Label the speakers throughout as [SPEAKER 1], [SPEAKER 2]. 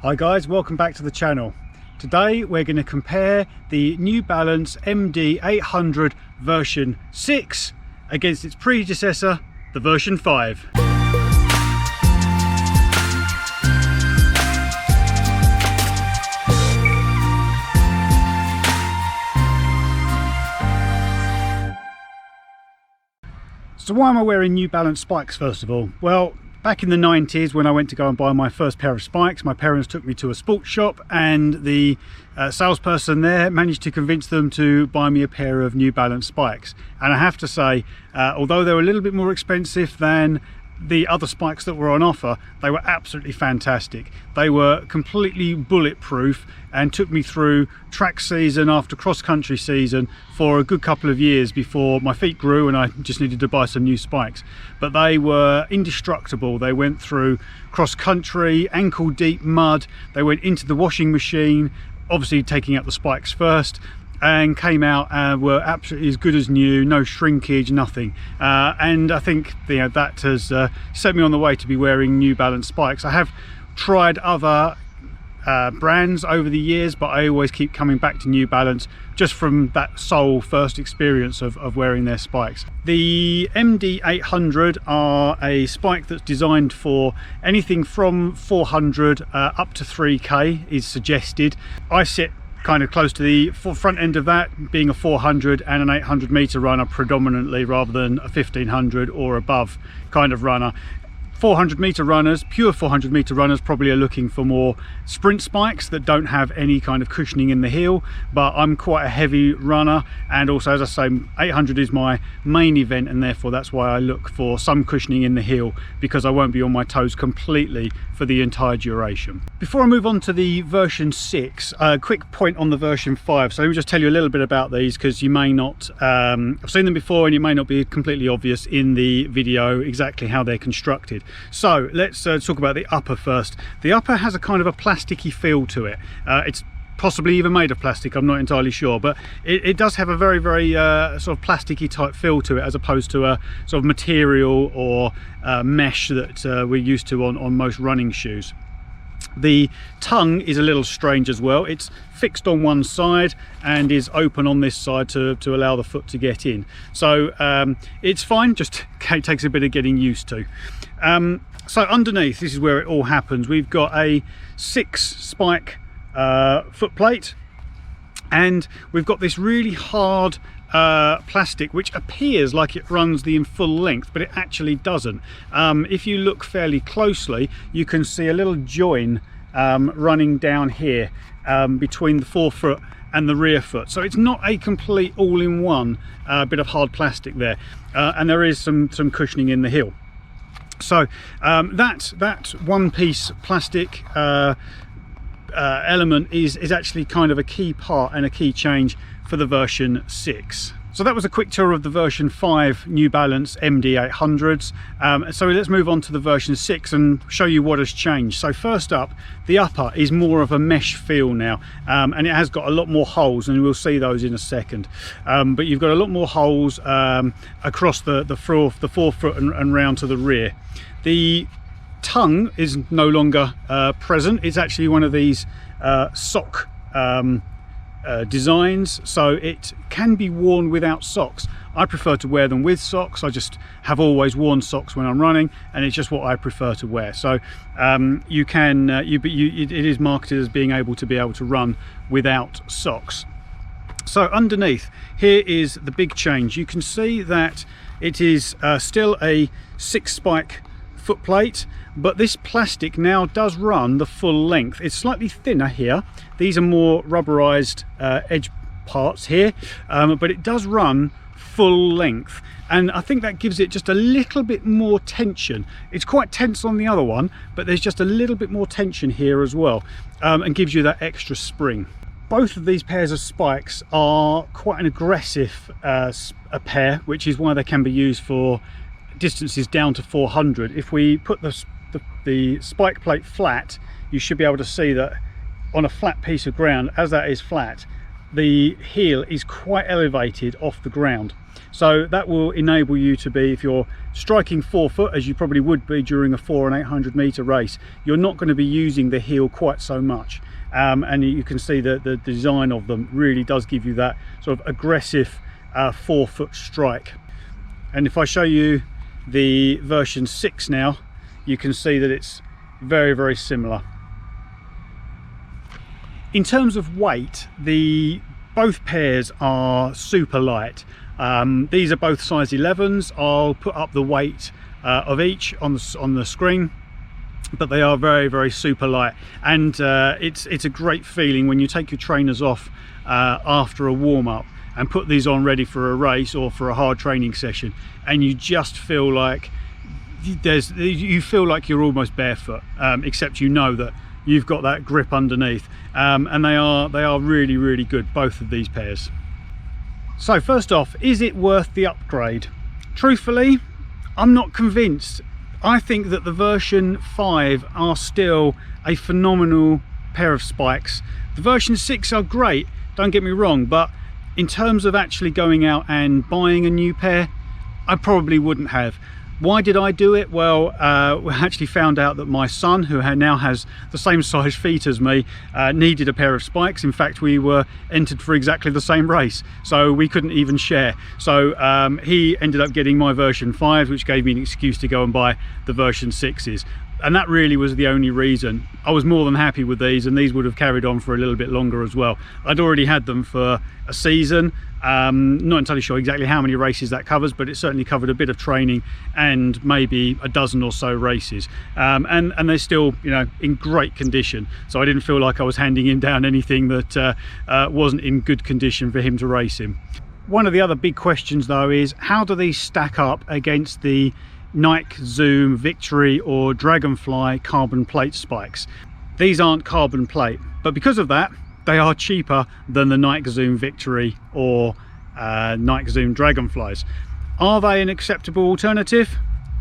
[SPEAKER 1] Hi guys, welcome back to the channel. Today we're going to compare the New Balance MD800 version 6 against its predecessor, the version 5. So why am I wearing New Balance spikes first of all? Well, back in the 90s when I went to go and buy my first pair of spikes, my parents took me to a sports shop and the salesperson there managed to convince them to buy me a pair of New Balance spikes. And I have to say, although they were a little bit more expensive than the other spikes that were on offer, they were absolutely fantastic. They were completely bulletproof and took me through track season after cross-country season for a good couple of years before my feet grew and I just needed to buy some new spikes. But they were indestructible. They went through cross-country, ankle-deep mud. They went into the washing machine, obviously taking out the spikes first, and came out and were absolutely as good as new, no shrinkage, nothing. And I think that has set me on the way to be wearing New Balance spikes. I have tried other brands over the years, but I always keep coming back to New Balance just from that sole first experience of wearing their spikes. The MD800 are a spike that's designed for anything from 400 up to 3K is suggested. I sit kind of close to the front end of that, being a 400 and an 800 meter runner predominantly, rather than a 1500 or above kind of runner. 400 meter runners, pure 400 meter runners, probably are looking for more sprint spikes that don't have any kind of cushioning in the heel, but I'm quite a heavy runner, and also, as I say, 800 is my main event, and therefore that's why I look for some cushioning in the heel, because I won't be on my toes completely for the entire duration. Before I move on to the version 6, a quick point on the version 5. So let me just tell you a little bit about these, because you may not have seen them before and it may not be completely obvious in the video exactly how they're constructed. So let's talk about the upper first. The upper has a kind of a plasticky feel to it. It's possibly even made of plastic, I'm not entirely sure, but it does have a very sort of plasticky type feel to it, as opposed to a sort of material or mesh that we're used to on most running shoes. The tongue is a little strange as well. It's fixed on one side and is open on this side to allow the foot to get in. So it's fine, just takes a bit of getting used to. So underneath, this is where it all happens. We've got a 6 spike foot plate, and we've got this really hard plastic which appears like it runs the full length, but it actually doesn't. If you look fairly closely, you can see a little join running down here between the forefoot and the rear foot. So it's not a complete all-in-one bit of hard plastic there, and there is some cushioning in the heel. So that one piece plastic element is actually kind of a key part and a key change for the version 6. So that was a quick tour of the version 5 New Balance MD800s. So let's move on to the version 6 and show you what has changed. So first up, the upper is more of a mesh feel now, and it has got a lot more holes, and we'll see those in a second. But you've got a lot more holes across the forefoot and round to the rear. The tongue is no longer present. It's actually one of these sock designs, so it can be worn without socks. I prefer to wear them with socks. I just have always worn socks when I'm running, and it's just what I prefer to wear. So you can it is marketed as being able to run without socks. So underneath here is the big change. You can see that it is still a 6 spike foot plate, but this plastic now does run the full length. It's slightly thinner here. These are more rubberized edge parts here, but it does run full length, and I think that gives it just a little bit more tension. It's quite tense on the other one, but there's just a little bit more tension here as well, and gives you that extra spring. Both of these pairs of spikes are quite an aggressive a pair, which is why they can be used for distances down to 400. If we put the spike plate flat, you should be able to see that on a flat piece of ground, as that is flat, the heel is quite elevated off the ground. So that will enable you to be, if you're striking 4 foot, as you probably would be during a 400 and 800 meter race, you're not going to be using the heel quite so much. And you can see that the design of them really does give you that sort of aggressive 4 foot strike. And if I show you the version 6 now, you can see that it's very, very similar. In terms of weight, both pairs are super light. These are both size 11s. I'll put up the weight of each on the screen, but they are very, very super light. And it's a great feeling when you take your trainers off after a warm-up and put these on ready for a race or for a hard training session, and you just feel like you're almost barefoot, except you know that you've got that grip underneath, and they are really, really good, both of these pairs. So first off, is it worth the upgrade? Truthfully, I'm not convinced. I think that the version 5 are still a phenomenal pair of spikes. The version 6 are great, don't get me wrong, but in terms of actually going out and buying a new pair, I probably wouldn't have. Why did I do it? Well, we actually found out that my son, who now has the same size feet as me, needed a pair of spikes. In fact, we were entered for exactly the same race, so we couldn't even share. So he ended up getting my version 5, which gave me an excuse to go and buy the version 6s. And that really was the only reason. I was more than happy with these, and these would have carried on for a little bit longer as well. I'd already had them for a season. Not entirely sure exactly how many races that covers, but it certainly covered a bit of training and maybe a dozen or so races. And they're still, you know, in great condition. So I didn't feel like I was handing him down anything that wasn't in good condition for him to race in. One of the other big questions though is, how do these stack up against the Nike Zoom Victory or Dragonfly carbon plate spikes? These aren't carbon plate, but because of that, they are cheaper than the Nike Zoom Victory or Nike Zoom Dragonflies. Are they an acceptable alternative?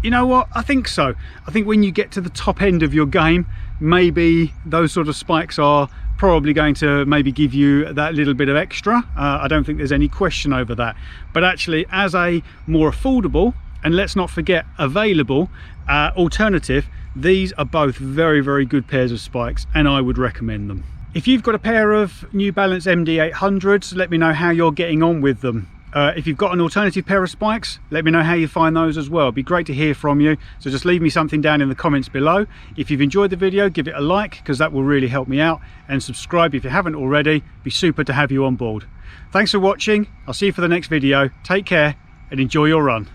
[SPEAKER 1] You know what, I think so. I think when you get to the top end of your game, maybe those sort of spikes are probably going to maybe give you that little bit of extra. I don't think there's any question over that. But actually, as a more affordable, and let's not forget available, alternative, these are both very, very good pairs of spikes, and I would recommend them. If you've got a pair of New Balance MD800s, let me know how you're getting on with them. If you've got an alternative pair of spikes, let me know how you find those as well. It'd be great to hear from you, so just leave me something down in the comments below. If you've enjoyed the video, give it a like, because that will really help me out, and subscribe if you haven't already. It'd be super to have you on board. Thanks for watching. I'll see you for the next video. Take care and enjoy your run.